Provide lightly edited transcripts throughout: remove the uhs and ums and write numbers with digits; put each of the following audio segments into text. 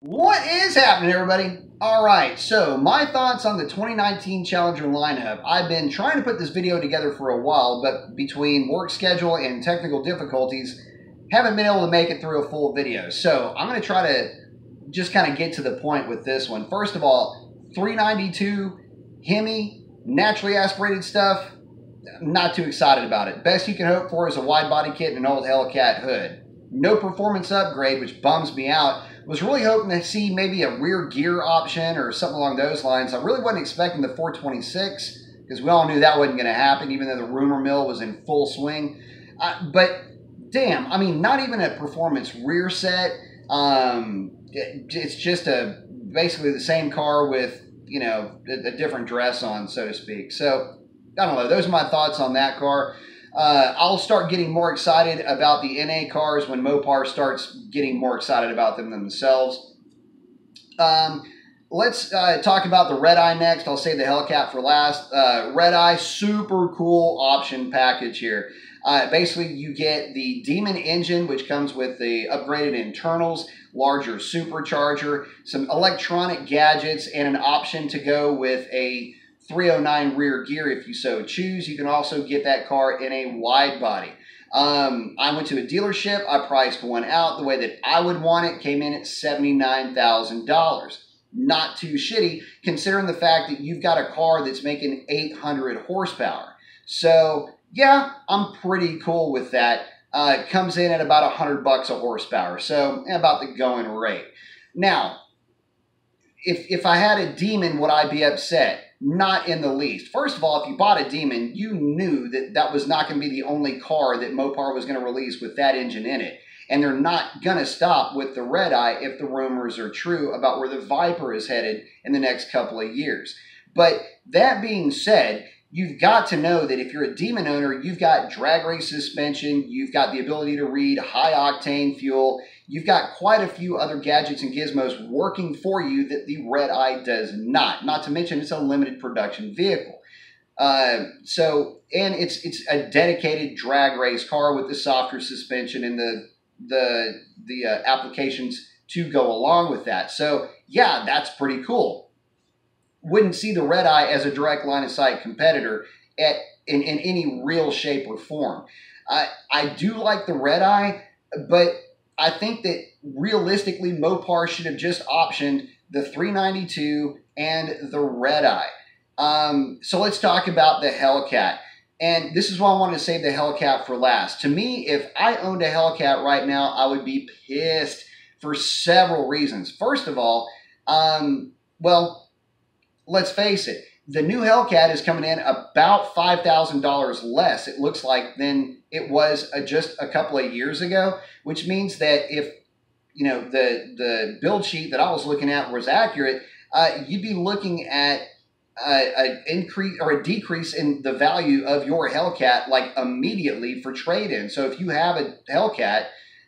What is happening, everybody? All right, so my thoughts on the 2019 Challenger lineup. I've been trying to put this video together for a while, but between work schedule and technical difficulties, haven't been able to make it through a full video. So I'm going to try to just kind of get to the point with this one. First of all, 392 Hemi, naturally aspirated stuff, I'm not too excited about it. Best you can hope for is a wide body kit and an old Hellcat hood. No performance upgrade, which bums me out. Was really hoping to see maybe a rear gear option or something along those lines. I really wasn't expecting the 426 because we all knew that wasn't going to happen, even though the rumor mill was in full swing. But damn, I mean, not even a performance rear set. It's just basically the same car with, you know, a different dress on, so to speak. So I don't know. Those are my thoughts on that car. I'll start getting more excited about the NA cars when Mopar starts getting more excited about them themselves. Let's talk about the Red Eye next. I'll save the Hellcat for last. Red Eye, super cool option package here. Basically, you get the Demon engine, which comes with the upgraded internals, larger supercharger, some electronic gadgets, and an option to go with a 309 rear gear if you so choose. You can also get that car in a wide body. I went to a dealership. I priced one out the way that I would want it. Came in at $79,000. Not too shitty considering the fact that you've got a car that's making 800 horsepower. So yeah, I'm pretty cool with that. It comes in at about $100 a horsepower. So about the going rate. Now, if I had a Demon, would I be upset? Not in the least. First of all, if you bought a Demon, you knew that that was not going to be the only car that Mopar was going to release with that engine in it. And they're not going to stop with the Red Eye if the rumors are true about where the Viper is headed in the next couple of years. But that being said, you've got to know that if you're a Demon owner, you've got drag race suspension, you've got the ability to read high-octane fuel, you've got quite a few other gadgets and gizmos working for you that the Red Eye does not. Not to mention it's a limited production vehicle. And it's a dedicated drag race car with the softer suspension and the applications to go along with that. So yeah, that's pretty cool. Wouldn't see the Red Eye as a direct line of sight competitor in any real shape or form. I do like the Red Eye, but I think that realistically Mopar should have just optioned the 392 and the Red Eye. So let's talk about the Hellcat. And this is why I wanted to save the Hellcat for last. To me, if I owned a Hellcat right now, I would be pissed for several reasons. First of all, well, let's face it, the new Hellcat is coming in about $5,000 less, it looks like, than it was just a couple of years ago, which means that if, you know, the build sheet that I was looking at was accurate, you'd be looking at an increase or a decrease in the value of your Hellcat like immediately for trade-in. So if you have a Hellcat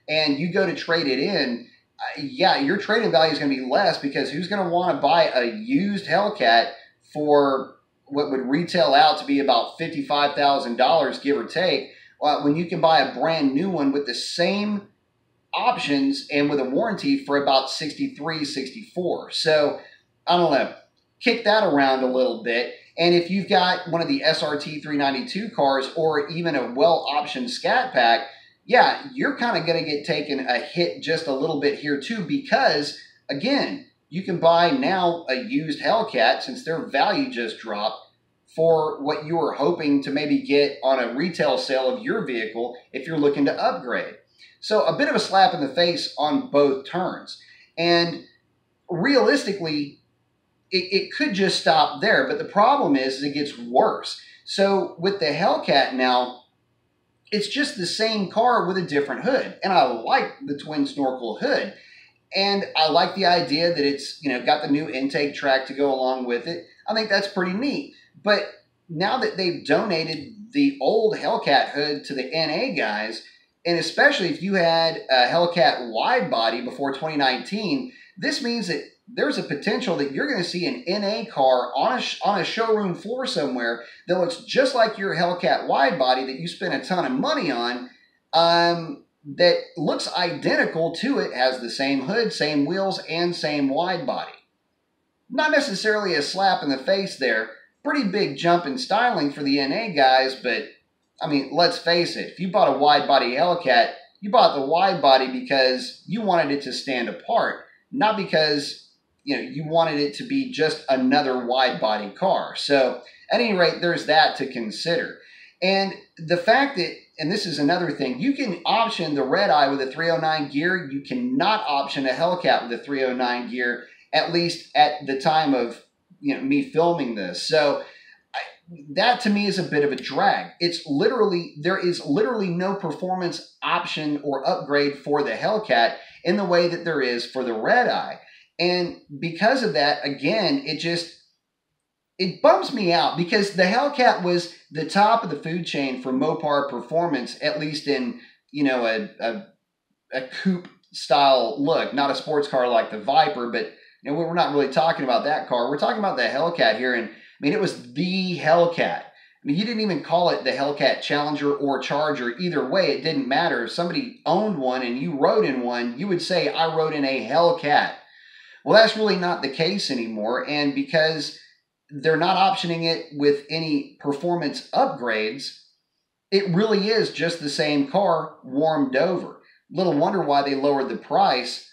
and you go to trade it in, yeah, your trading value is going to be less because who's going to want to buy a used Hellcat for what would retail out to be about $55,000, give or take, when you can buy a brand new one with the same options and with a warranty for about $63, $64. So I don't know, kick that around a little bit. And if you've got one of the SRT 392 cars or even a well-optioned Scat Pack, yeah, you're kind of going to get taken a hit just a little bit here too because, again, you can buy now a used Hellcat since their value just dropped for what you were hoping to maybe get on a retail sale of your vehicle if you're looking to upgrade. So a bit of a slap in the face on both turns. And realistically, it could just stop there. But the problem is it gets worse. So with the Hellcat now, it's just the same car with a different hood. And I like the twin snorkel hood. And I like the idea that it's, you know, got the new intake track to go along with it. I think that's pretty neat. But now that they've donated the old Hellcat hood to the NA guys, and especially if you had a Hellcat wide body before 2019, this means that there's a potential that you're going to see an NA car on a showroom floor somewhere that looks just like your Hellcat wide body that you spent a ton of money on, that looks identical to it, has the same hood, same wheels, and same wide body. Not necessarily a slap in the face there. Pretty big jump in styling for the NA guys, but I mean, let's face it. If you bought a wide body Hellcat, you bought the wide body because you wanted it to stand apart, not because you wanted it to be just another wide body car. So at any rate, there's that to consider. And the fact that, and this is another thing, you can option the Red Eye with a 309 gear. You cannot option a Hellcat with a 309 gear, at least at the time of me filming this. So that to me is a bit of a drag. There is literally no performance option or upgrade for the Hellcat in the way that there is for the Red Eye. And because of that, again, it bums me out, because the Hellcat was the top of the food chain for Mopar performance, at least in a coupe style look, not a sports car like the Viper, but we're not really talking about that car. We're talking about the Hellcat here, and I mean, it was the Hellcat. I mean, you didn't even call it the Hellcat Challenger or Charger. Either way, it didn't matter. If somebody owned one and you rode in one, you would say, I rode in a Hellcat. Well, that's really not the case anymore, and because they're not optioning it with any performance upgrades, it really is just the same car warmed over. Little wonder why they lowered the price.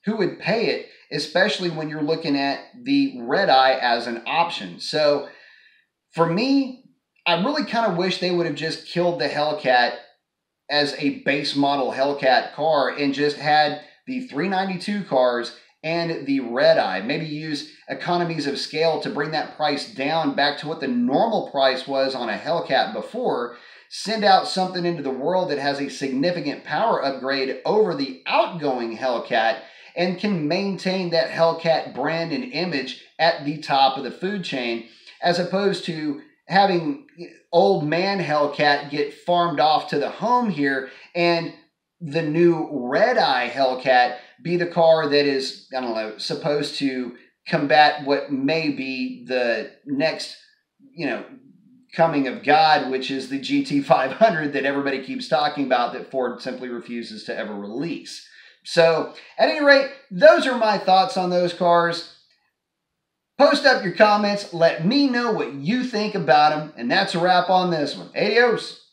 Who would pay it, especially when you're looking at the Red Eye as an option? So for me, I really kind of wish they would have just killed the Hellcat as a base model Hellcat car and just had the 392 cars and the Red Eye. Maybe use economies of scale to bring that price down back to what the normal price was on a Hellcat before. Send out something into the world that has a significant power upgrade over the outgoing Hellcat and can maintain that Hellcat brand and image at the top of the food chain, as opposed to having old man Hellcat get farmed off to the home here and the new Red Eye Hellcat be the car that is, I don't know, supposed to combat what may be the next, coming of God, which is the GT500 that everybody keeps talking about that Ford simply refuses to ever release. So, at any rate, those are my thoughts on those cars. Post up your comments. Let me know what you think about them. And that's a wrap on this one. Adios.